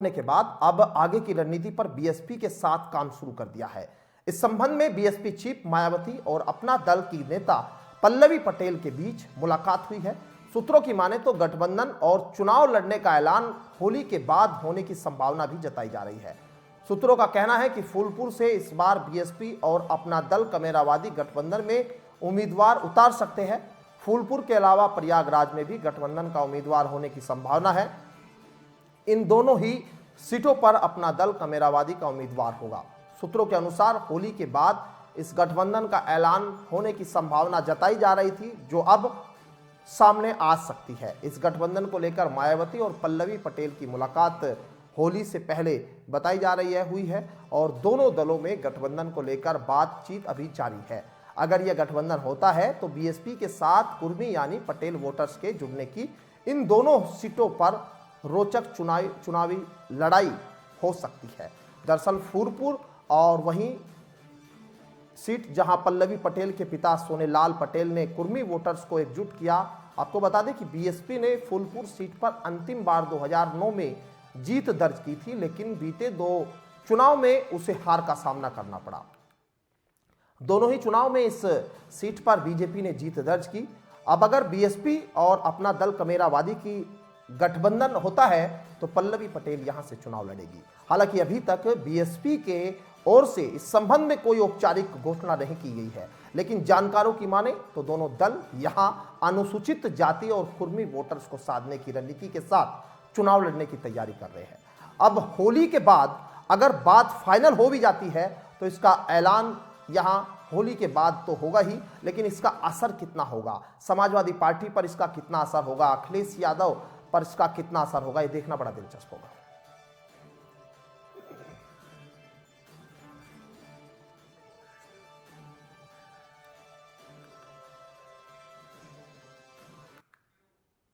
के बाद अब आगे की रणनीति पर बीएसपी के साथ काम शुरू कर दिया है। इस संबंध में बीएसपी चीफ मायावती और अपना दल की नेता पल्लवी पटेल के बीच मुलाकात हुई है। सूत्रों की माने तो गठबंधन और चुनाव लड़ने का ऐलान होली के बाद होने की संभावना भी जताई जा रही है। सूत्रों का कहना है कि फूलपुर से इस बार बीएसपी और अपना दल कमेरावादी गठबंधन में उम्मीदवार उतार सकते हैं। फूलपुर के अलावा प्रयागराज में भी गठबंधन का उम्मीदवार होने की संभावना है। इन दोनों ही सीटों पर अपना दल कमेरावादी का उम्मीदवार होगा। सूत्रों के अनुसार होली के बाद इस गठबंधन का ऐलान होने की संभावना जताई जा रही थी, जो अब सामने आ सकती है। इस गठबंधन को लेकर मायावती और पल्लवी पटेल की मुलाकात होली से पहले बताई जा रही है हुई है और दोनों दलों में गठबंधन को लेकर बातचीत अभी जारी है। अगर यह गठबंधन होता है तो बीएसपी के साथ कुर्मी यानी पटेल वोटर्स के जुड़ने की इन दोनों सीटों पर रोचक चुनावी लड़ाई हो सकती है। दरअसल फूलपुर और वहीं सीट जहां पल्लवी पटेल के पिता सोनेलाल पटेल ने कुर्मी वोटर्स को एकजुट किया। आपको बता दें कि बीएसपी ने फूलपुर सीट पर अंतिम बार 2009 में जीत दर्ज की थी, लेकिन बीते 2 चुनाव में उसे हार का सामना करना पड़ा। दोनों ही चुनाव में इस सीट पर बीजेपी ने जीत दर्ज की। अब अगर बीएसपी और अपना दल कमेरावादी की गठबंधन होता है तो पल्लवी पटेल यहां से चुनाव लड़ेगी। हालांकि अभी तक बीएसपी के ओर से इस संबंध में कोई औपचारिक घोषणा नहीं की गई है, लेकिन जानकारों की माने तो दोनों दल यहां अनुसूचित जाति और कुर्मी वोटर्स को साधने की रणनीति के साथ चुनाव लड़ने की तैयारी कर रहे हैं। अब होली के बाद अगर बात फाइनल हो भी जाती है तो इसका ऐलान यहां होली के बाद तो होगा ही, लेकिन इसका असर कितना होगा, समाजवादी पार्टी पर इसका कितना असर होगा, अखिलेश यादव पर इसका कितना असर होगा, ये देखना बड़ा दिलचस्प होगा।